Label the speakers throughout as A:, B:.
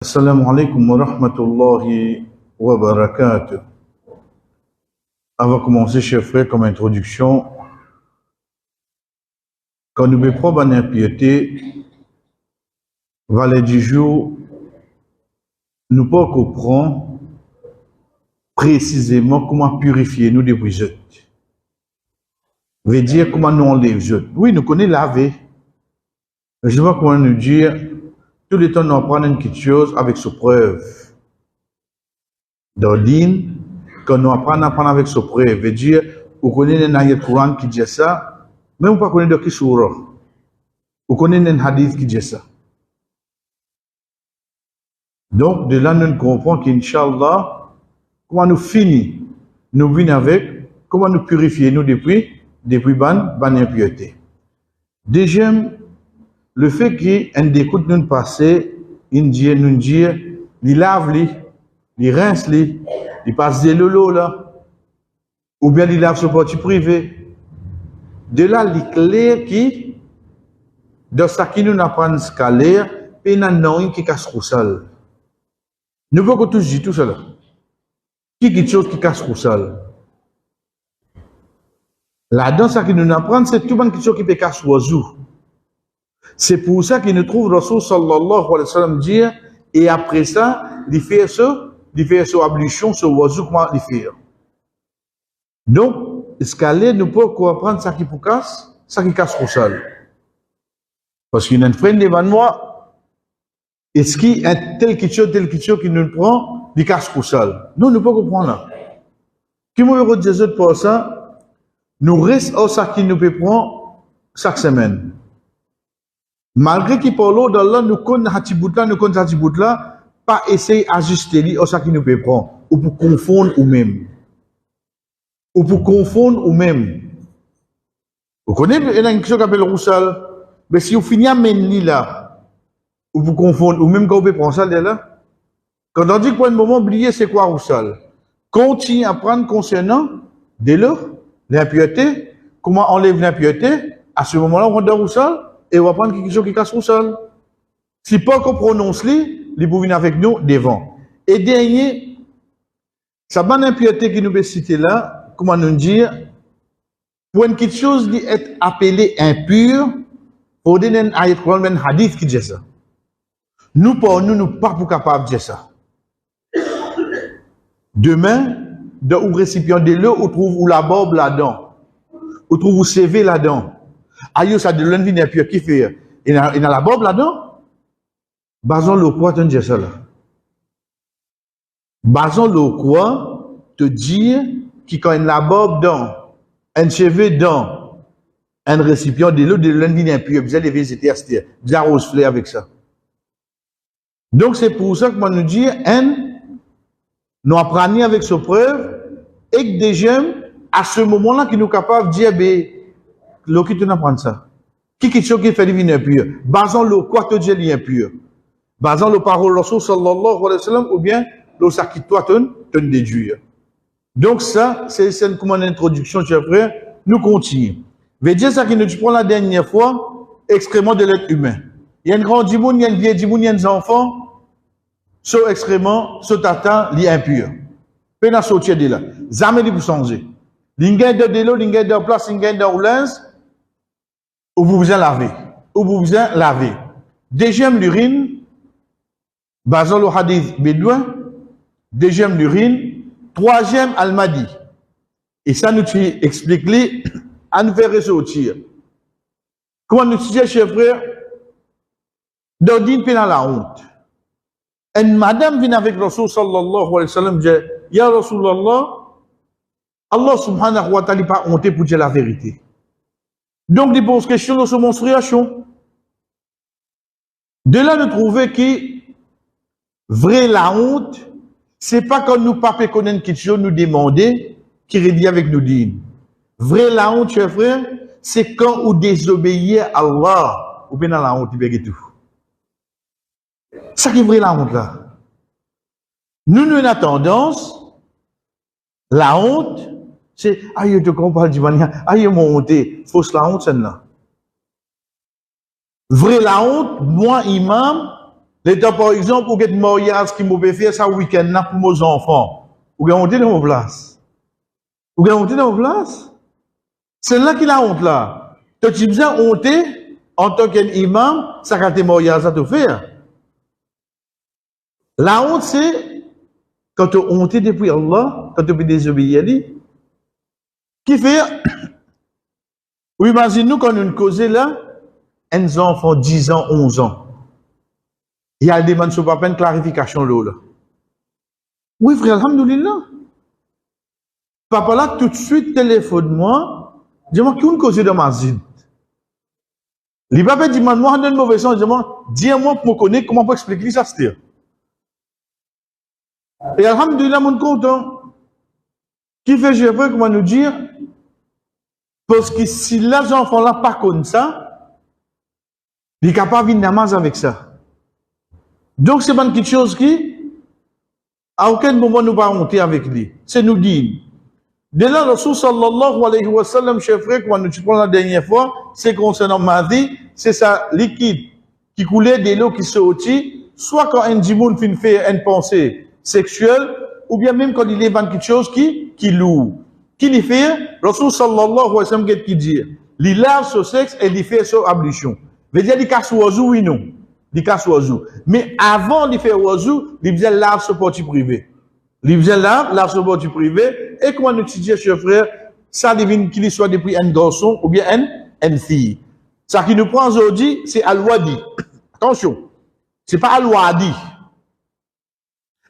A: Assalamu alaikum wa rahmatullahi wa barakatuh. Avant de commencer, chers frères, comme introduction, quand nous béprenons une impiété, valet du jour, nous pas comprendre précisément comment purifier nous des brisettes. Veut dire comment nous enlève les jeûnes. Oui, nous connaissons laver. Mais je sais pas comment nous dire. Tout le temps, nous apprenons quelque chose avec sa preuve. Dans l'île, quand nous apprenons avec sa preuve, veut dire, vous connaissez un ayat Coran qui dit ça, mais vous ne connaissez pas de qui surah. Vous connaissez un hadith qui dit ça. Donc, de là, nous comprenons qu'Inch'Allah, comment nous finissons, nous venons avec, comment nous purifier nous depuis ban impureté. Deuxième, le fait qu'un écoute nous passer, nous dit, il lave, il rince, il passe des lolos là, ou bien il lave son parti privé. De là, il est clair qui, dans ce qui nous apprend à scaler, il y a un qui casse le sol. Nous pouvons tous dire tout cela. Qui est quelque chose qui casse le sol? Là-dedans, ce qui nous apprend, c'est tout le monde qui peut casser l'oiseau. C'est pour ça qu'il nous trouve Rasul sallallahu alayhi wa sallam dire, et après ça, il fait ça ablution, ce oiseau, comment il fait. Donc, escalier, nous pouvons comprendre ça qui peut casser, ça qui casse le sol. Parce qu'il y a une freine devant moi, est-ce qu'il y a tel quelque chose qui nous prend, il casse le sol. Non, nous pouvons comprendre là. Qui m'a dit Jésus pour ça, nous restons ça qui nous peut prendre chaque semaine. Malgré qu'il parle d'Allah, nous connaissons là, pas essayer d'ajuster li, ça qui nous peut prendre, ou pour confondre ou même. Ou pour confondre ou même. Vous connaissez, il y a une chose qui s'appelle roussal. Mais si vous finissez à mener là, ou pour confondre, ou même quand vous pouvez prendre ça là, quand on dit qu'à un moment, oubliez c'est quoi roussal. Continuez à prendre concernant, dès lors, l'impureté, comment enlève l'impureté, à ce moment-là, on prend roussal, et on va prendre quelque chose qui casse le sol. Si pas qu'on prononce les pour venir avec nous devant. Et dernier, ça bonne impureté qui nous peut citer là, comment nous dire, pour une quelque chose qui est appelée impure, pour donner un ayat Coran, un hadith qui dit ça. Nous, pour nous, nous pas capables de dire ça. Demain, dans un récipient de l'eau, on trouve la barbe là-dedans. On trouve le CV là-dedans. Aïe, ça de l'envie impure qui fait. Il y a la barbe là-dedans. Basons le quoi te dire ça là. Basons le quoi te dire qu'il y a la barbe dans, un cheveu dans, un récipient de l'eau de l'envie impure. Vous allez visiter à ce vous arrosez avec ça. Donc c'est pour ça que moi nous dis, nous apprenons avec ce preuve, et que déjà, à ce moment-là, qui nous est capable de dire, l'eau qui te n'apprend ça. Qui est ce qui fait l'ivine impure? Basons le quoi te dit l'impur? Basons le parole Rasul sallallahu alayhi wa sallam, ou bien, le ça qui toi te déduire. Donc ça, c'est comme une introduction, chers frères, nous continuons. Veut dire ça qui nous prend la dernière fois, excrément de l'être humain. Il y a un grand dimoun, il y a un vieil dimoun, il y a des enfants, ce excrément, ce tata, l'impur. Pena sortir de là. Jamais de vous changer. L'ingé de l'eau, l'ingé de place, l'ingé de roulance, ou vous besoin laver. Ou vous besoin laver. Deuxième l'urine, basant le hadith bédouin. Deuxième l'urine. Troisième almadi. Et ça nous explique les, à nous faire ressortir. Comment nous disons, chers frères, d'ordine dans la honte. Une madame vient avec Rasul sallallahu alayhi wa sallam, dit, Ya Rasulallah, Allah subhanahu wa ta'ala pas honte pour dire la vérité. Donc, il pose question de sa menstruation. De là, nous trouvons que vrai la honte, c'est pas quand nous pas connaître quelque chose, nous demander, qui rédit avec nous dire. Vrai la honte, chers frères, c'est quand vous désobéissez à Allah, ou bien dans la honte, il tout. Ça qui est vrai la honte là. Nous avons tendance, la honte, c'est, aïe, te comprends, aïe, mon honte, fausse la honte, celle-là. Vrai la honte, moi, imam, L'état, par exemple, où il y a un mariage qui m'a fait ça week-end là pour mes enfants. Ou bien monter dans mon place. Ou bien monter dans mon place. C'est là qu'il a honte là. Toi, tu besoin honte en tant qu'imam, ça quand t'es mariage à te faire. La honte, c'est quand tu honte depuis Allah, quand tu peux désobéir à lui. Qui fait, ou imagine-nous quand nous causons là, un enfant 10 ans, 11 ans. Il y a des demande sur papa une clarification là. Oui, frère, alhamdoulilah. Papa là, tout de suite, téléphone-moi, dis-moi, qui est cause de ma zid? Le papa dit, moi, dans une mauvaise sens, dis-moi pour me connaître, comment pour expliquer ça, c'est. Et alhamdoulilah, mon content. Qui fait, je veux, comment nous dire, parce que si les enfants là, pas comme ça, il est capable de namaz avec ça. Donc, c'est pas une petite chose qui, à aucun moment nous pas monter avec lui. C'est nous dire. De là, le Rasul sallallahu alayhi wa sallam, chef frère, quand nous prenons la dernière fois, c'est concernant Mahdi, c'est ça liquide qui coulait de l'eau qui sortit, soit quand un djimoun fait une pensée sexuelle, ou bien même quand il est dans quelque chose qui loue. Qui lui fait, le Rasul sallallahu alayhi wa sallam, qui dit, il lave son sexe et il fait son ablution. Veut dire, il casse oiseau, oui, non. Il casse oiseau. Mais avant de faire oiseau, il faisait lave son porte privé. Il faisait lave son porte privé. Et comment nous disons, chers frères, ça devine qu'il soit depuis un garçon ou bien une fille. Ça qui nous prend aujourd'hui, c'est al-wadi. Attention. C'est pas al-wadi.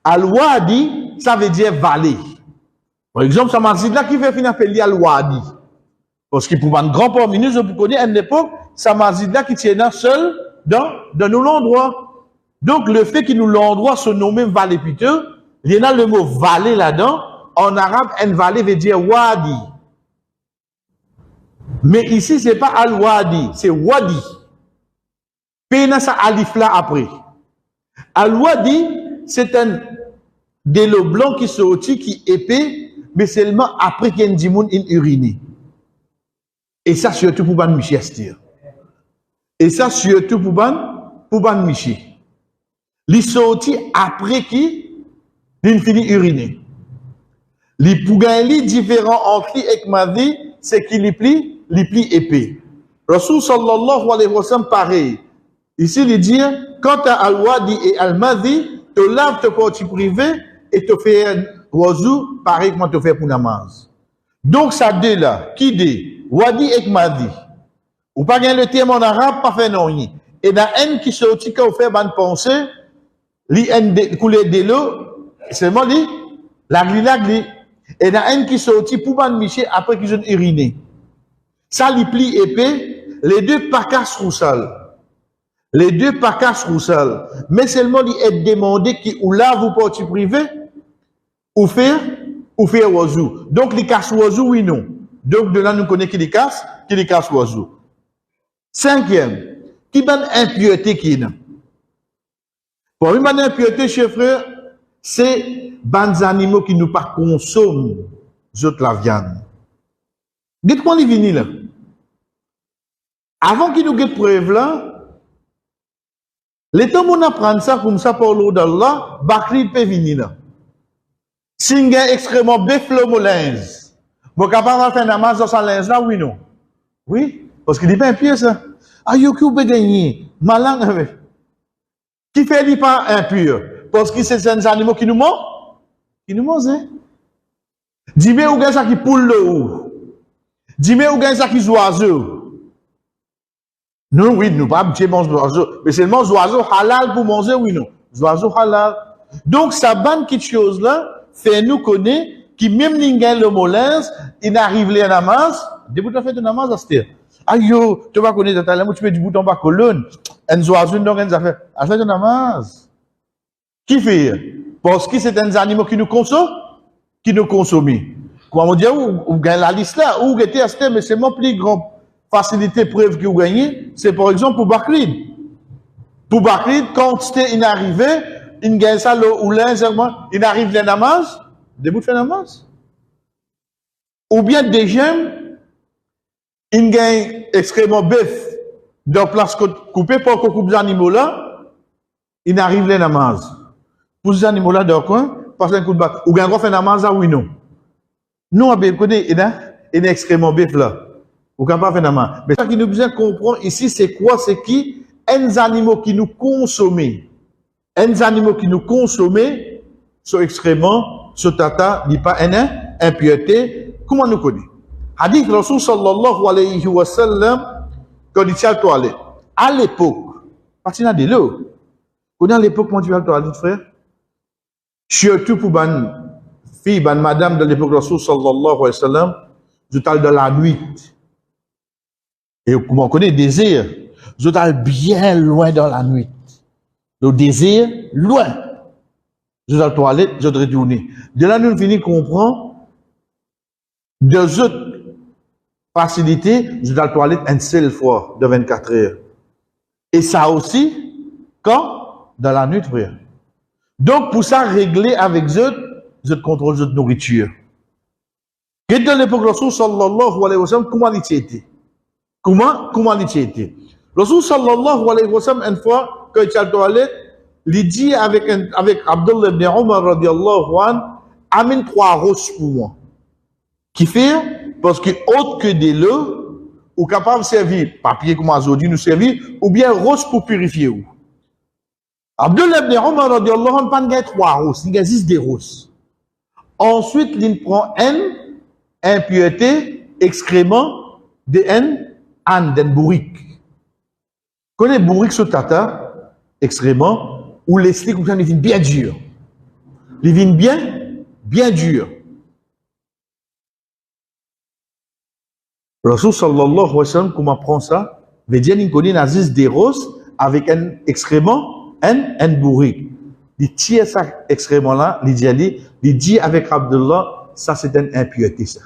A: Al-wadi, ça veut dire valet. Par exemple, ça m'a dit là qui fait finir appeler al-wadi. Parce que pour un grand parmi nous, vous connaissez à une époque, ça m'a dit là qui tient seul dans nos endroits. Donc, le fait qu'il nous l'endroit se nomme valet piteux, il y a le mot valet là-dedans. En arabe, un valet veut dire wadi. Mais ici, c'est pas al-wadi, c'est wadi. Pena ça alif là après. Al-wadi, c'est un de l'eau blanc qui sortit, qui est épais, mais seulement après qu'il y a un dimoun uriné. Et ça, surtout pour ban michi astir. Et ça, surtout pour ban michi. Il sortit après qu'il fini uriné. Les pougaili différents entre lui et Mahdi, c'est qu'il est pli épais. Rasul sallallahu alayhi wa sallam pareil. Ici, il dit, quant à Al-Wadi et Al-Mahdi, te lave te porte privé et te fait un oiseau pareil comme te fait pour namaz. Donc, ça deux là, qui dit, Wadi et Mahdi. Ou pas gagner le terme en arabe, pas fait non. Et dans un qui sortit quand on fait bonne pensée, li en coulé de l'eau, c'est moi li, la. Et dans un qui sortit pour ban miché après qu'ils ont uriné. Ça li pli épais, les deux pas casse roussal. Les deux pas casse roussal. Mais seulement il est demandé qui ou là vous portez privé, ou faire oiseau. Donc les casse oiseau, oui, non. Donc de là nous connaissons qui les casse oiseau. Cinquième, qui ban impureté qui n'a. Pour une impureté, chers frères, c'est des animaux qui nous pas consomment la viande. Dites-moi les vinyles là. Avant qu'ils nous guettent preuve là, les temps on apprend ça comme ça pour l'eau d'Allah, Bakri peut venir là. Si un gars extrêmement béflom linge, vous capable de faire un namaz dans sa linge là, oui non? Oui, parce qu'il dit pas un pied ça. Aïe, qui peut gagner? Malin, qui fait lui pas impur? Parce que c'est des animaux qui nous mangent. Qui nous mangent, hein? Dis-moi où gagne ça qui poule le haut. Dis-moi où gagne ça qui oiseau. Non, oui, nous pas manger oiseau. Mais seulement oiseau halal pour manger, oui, non. Oiseau halal. Donc, ça banne quelque chose là, fait nous connaître, qui même n'ingène le molins, il n'arrive les namaz, des bouts de fait de namaz à cette. Aïe, tu vas connaître ta langue, tu mets du bouton bas colonne, un oiseau, donc, un affaire. À fait de namaz. Qui fait? Parce que c'est un animal qui nous consomme, Comment dire, ou gagne la liste là, ou était à ce mais c'est mon plus grand facilité preuve que vous gagnez, c'est par exemple pour Bakrid. Pour Bakrid, quand c'était inarrivé, il gagne ça, ou l'un, il arrive les namaz, debout de faire namaz. Ou bien des gemmes, il gagne extrêmement bœuf, dans place coupée pour qu'on coupe les animaux là, il arrive les namaz. Pour ces animaux-là, d'accord, passe un coup de batte. Ou bien, on fait namaz, oui, non. Nous, on connaît, il y a extrêmement bif là. Ou qu'on pas faire namaz. Mais ça qui nous besoin comprendre ici, c'est quoi? C'est qui? Les animaux qui nous consomment. Les animaux qui nous consomment sont extrêmement, ce tata, dit pas impureté. Comment nous connaît? Hadith Rasul sallallahu alayhi wa sallam, quand il tient la toilette. À l'époque, parce qu'il y a de l'eau. Quand à l'époque, quand tu vas à la toilette, frère, surtout pour ban fille, ban madame de l'époque Rasul sallallahu alayhi wa sallam, je parle de la nuit. Et comme on connaît désir, je parle bien loin dans la nuit. Le désir, loin. Je vais à la toilette, je dois retourner. De là, nous finissons comprendre deux autres facilités, je vais à la toilette une seule fois de 24 heures. Et ça aussi, quand? Dans la nuit, frère. Donc, pour ça, régler avec eux, je contrôle de nourriture. Et dans l'époque de Rasul sallallahu alayhi wa sallam, comment il était? Comment il était? Rasul sallallahu alayhi wa sallam, une fois, quand il est à la toilette, il dit avec Abdullah ibn Umar radiallahu anhu, amène 3 roses pour moi. Qui fait? Parce que autre que de l'eau, ou capable de servir papier comme aujourd'hui nous servir, ou bien rose pour purifier ou. Abdullah ibn Umar radiallahu anhu, pas de 3 roses, il existe des roses. Ensuite, il prend une impureté, excrément, de âne, d'un bourrique. Connais bourrique sur tata, extrêmement, ou les slicks, ils viennent bien dur. Ils viennent bien dur. Rasul sallallahu alayhi wa sallam, comment prend ça? Veut dire qu'il connaît Nazis des roses avec un excrément, un bourrique. Il tire ça excrément-là, il dit avec Abdullah, ça c'est une impureté, ça.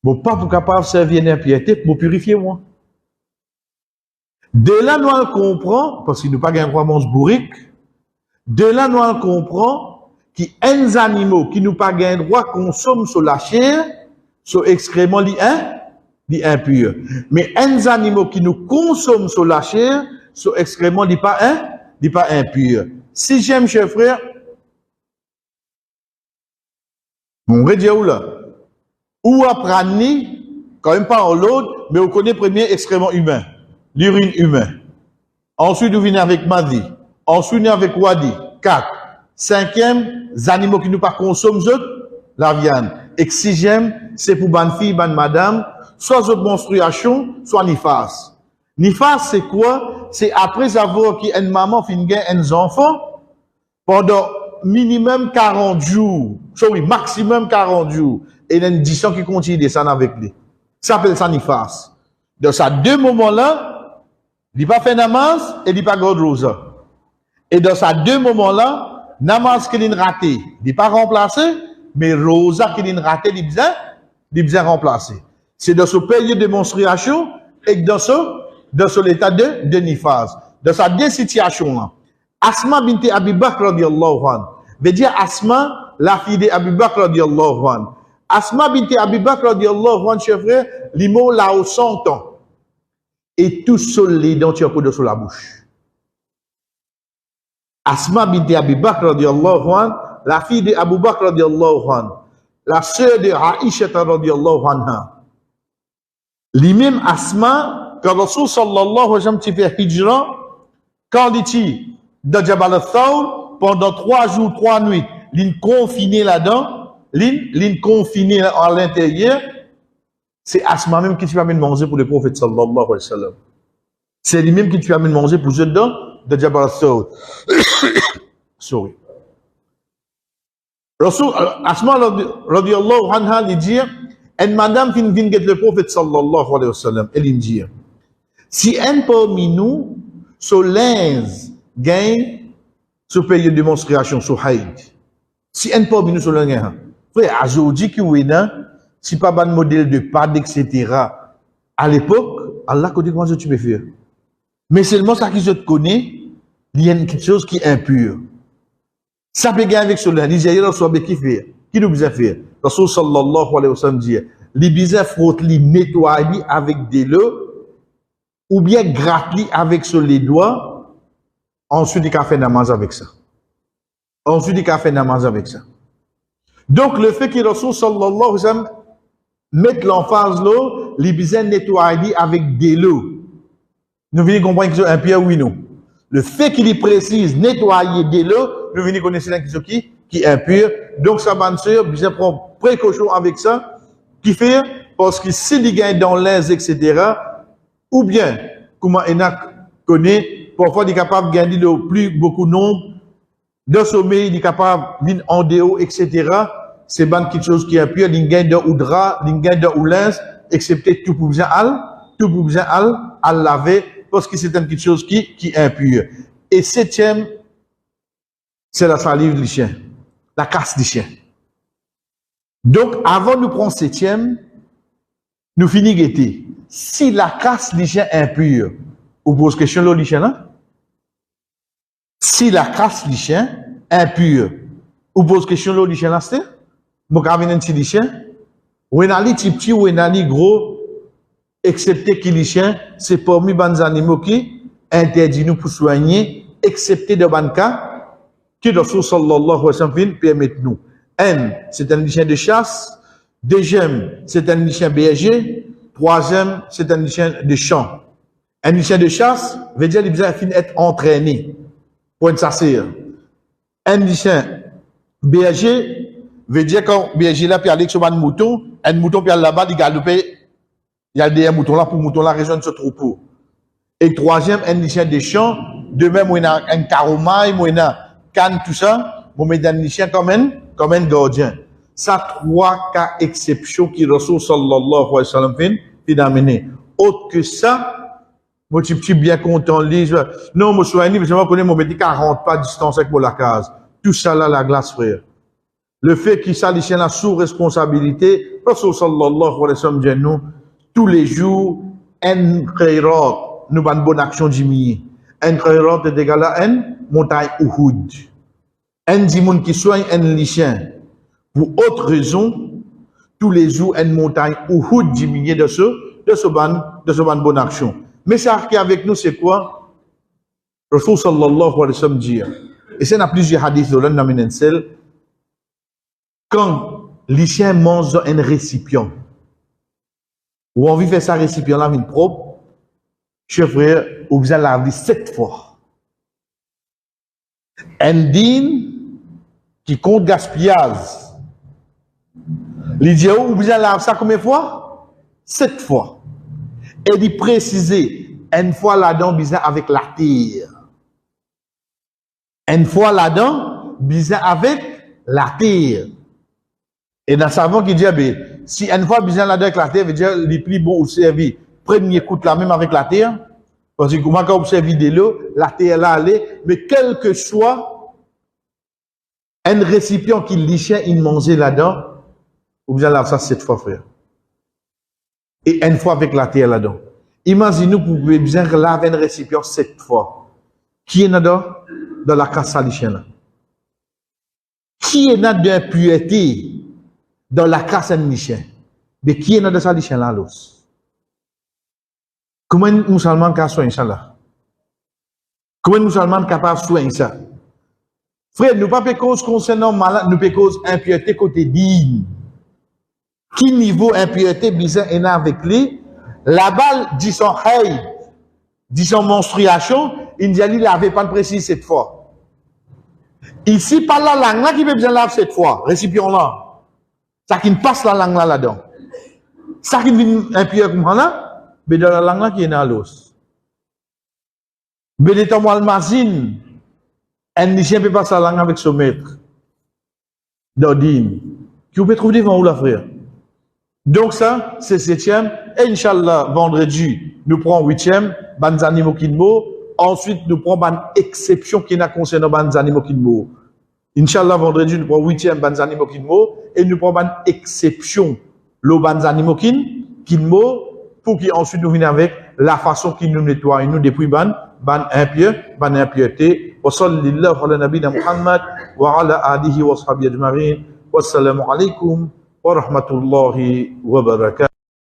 A: Bon, pas pour capable servir une impureté, pour purifier moi. De là, nous on comprend, parce qu'il nous pas gagné vraiment ce bourrique, de là, nous on comprend qu'il y a des animaux qui nous pas gagné droit consomment sur la chair, sur excrément li impur. Mais des animaux qui nous consomment sur la chair, sur excrément li pas impur. Si j'aime, cher frère, mon redire où là? Ou apprendre, quand même pas en l'autre, mais on connaît premier excrément humain. L'urine humain. Ensuite, nous venons avec Madi. Ensuite, nous venons avec Wadi. 4. 5e, les animaux qui nous pas consomment, la viande. Et 6e, c'est pour ban fille, ban madame, soit autre menstruation, soit nifas. Nifas, c'est quoi? C'est après avoir qu'une maman finit un enfant, pendant minimum 40 jours, maximum 40 jours, et il y a une discussion qui continue de descendre avec lui. Ça s'appelle ça nifas. Dans ces 2 moments-là, il n'a pas fait namaz et il n'a pas gardé rosa. Et dans ces 2 moments-là, namaz qu'il a raté, il n'est pas remplacé, mais rosa qu'il a raté, il est bien remplacé. C'est dans ce période de menstruation et dans ce l'état de nifas. Dans ces 2 situations-là, Asma binti Abi Bakr radiyallahu anhu, veut dire Asma, la fille d'Abi Bakr radiyallahu anhu. Asma binti Abi Bakr radiyallahu anhu, chef frère, l'imo là au 100 ans. Et tout seul les dents tu as de sur la bouche. Asma binti Abi Bakr radiyallahu anhu, la fille d'Abu Bakr radiyallahu anhu, la sœur de Aïcha radiyallahu anha. Lui-même Asma, quand Rasul sallallahu alayhi wa sallam fait hijra, quand il dit dans Jabal al-Thawr, pendant 3 jours, 3 nuits, il confiné là-dedans, il confiné à l'intérieur, c'est Asma même qui tu amène manger pour le prophète sallallahu alayhi wa sallam. C'est lui-même qui tu amène manger pour eux dedans, de Jabal al-Thawr. Sorry. Rasul, Asma radiyallahu anha, il dit, une madame qui vient de le prophète sallallahu alayhi wa sallam, elle dit, si un parmi nous, sur l'inz, gagne, sur période de menstruation, sur haïd. Si un parmi nous, sur l'inz, gagne, frère, aujourd'hui, qui est là, si pas un modèle de pad, etc., à l'époque, Allah connaît comment tu peux faire. Mais seulement ça qui se connaît, il y a quelque chose qui est impur. Ça peut gagner avec cela. L'Israël soit qui fait. Qui nous besoin faire? Rasul sallallahu alayhi wa sallam dit, les besoin frotte, les nettoyer avec de l'eau, ou bien gratte avec sur les doigts, ensuite il a fait namaz avec ça. Ensuite il a fait namaz avec ça. Donc le fait que Rasul sallallahu alayhi wa sallam mette l'emphase là, il besoin nettoyer avec de l'eau. Nous venons comprendre que c'est un pierre oui non. Le fait qu'il précise nettoyer de l'eau, nous venons connaître qui est impur. Donc ça va sûr, besoin prendre précaution avec ça, qui fait parce que s'il gagne dans l'aise, etc., ou bien, comment Enak connaît, parfois il est capable de gagner le plus beaucoup nombre, de sommeil, il est capable de en déo, etc. C'est ban quelque chose qui est impur, il gagne de oudra, il gagne de oulins, excepté tout pour bien al laver, parce que c'est quelque chose qui est impur. Et septième, c'est la salive du chien, la casse du chien. Donc, avant de prendre septième, nous finissons guetter. Si la casse du chien est impure, vous posez question là, le chien là? Si la casse du chien est impure, vous posez question là, le chien là, c'est? Vous avez un petit chien? Ou un petit ou un gros, excepté que les chiens, c'est parmi les animaux qui interdit nous pour soigner, excepté de banca, que le Rasul sallallahu alayhi wa sallam permet nous. Un, c'est un chien de chasse. Deuxième, c'est un chien berger. Troisième, c'est un chien de champ. Un chien de chasse veut dire qu'il doit être entraîné pour une sassir. Un chien berger veut dire quand berger là puis aller sur un mouton puis là-bas il galope, il y a des moutons là pour mouton là rejoindre ce troupeau. Et troisième, un chien de champ, de même on a un caromaille, on a canne tout ça, on met un chien comme un gardien. Ça trois cas exceptions qui Rasul sallallahu alayhi wa sallam fait d'amener. Autre que ça, moi je suis bien content lire. Non, moi soigné, mais je me connais mon métier 40 pas de distance avec la case. Tout ça là la glace frère. Le fait qu'il ça les chiens là sous responsabilité, Rasul sallallahu alayhi wa sallam dit nous tous les jours un khairat, nous avons une bonne action diminuée. Un khairat est égal à une montagne Uhud. Un dimoun qui soigne un lichien. Pour autre raison, tous les jours, une montagne Uhud diminue de ce ban bonne action. Mais ça qui est avec nous, c'est quoi? Rasul sallallahu alayhi wa sallam dit, et c'est dans plusieurs hadiths de l'un quand les chiens mangent dans un récipient, ou on veut faire ça récipient là, une propre, chef frère, ou vous allez laver 7 fois. Un dîne qui compte gaspillage. Il dit, ou vous allez laver ça combien de fois? 7 fois. Et il préciser, une fois là-dedans, bizarre avec la terre. Une fois là-dedans, bizarre avec la terre. Et dans le savant qui dit, si une fois bizarre là-dedans avec la terre, veut dire, les plus bon observer, premier coup là même avec la terre, parce que comment quand observer de l'eau, la terre là allait, mais quel que soit un récipient qui lichait, il mangeait là-dedans, vous allez laver ça 7 fois, frère. Et une fois avec la terre là-dedans. Imaginez-nous, vous pouvez bien laver un récipient 7 fois. Qui est là-dedans? Dans la casse à lichien là. Qui est là d'impureté dans la casse à lichien? Mais qui est là dans sa lichien là, l'os? Comment un musulman peut soigner ça là? Comment un musulman est capable de soigner ça? Frère, nous ne pouvons pas cause concernant malade, nous pouvons cause impureté côté digne. Qui niveau impureté bizarre est avec lui? La balle dit son hey, dit son menstruation, il dit il n'avait pas de précis cette fois. Ici, par la langue là qui peut bien laver cette fois, récipient là. Ça qui ne passe la langue là-dedans. Ça qui vient impur comme là, mais dans la langue là qui est dans l'os. Mais les temps almazine, un lycéen peut passer la langue avec son maître. D'ordine. Qui vous peut trouver devant vous la frère. Donc ça, c'est 7e. Et Inch'Allah, vendredi, nous prenons 8e, ban animaux qui mourent. Ensuite, nous prenons ban exception qui n'a concernant ban animaux qui mourent. Inch'Allah, vendredi, nous prenons 8e ban animaux qui mourent. Et nous prenons ban exception, le ban animaux qui mourent, pour qu'ensuite nous venions avec la façon qui nous nettoie, nous depuis ban impureté. Wa sallallahu ala nabina Muhammad wa ala alihi wa sahbihi ajma'in. Wassalamu alaikum wa rahmatullahi wa barakatuh.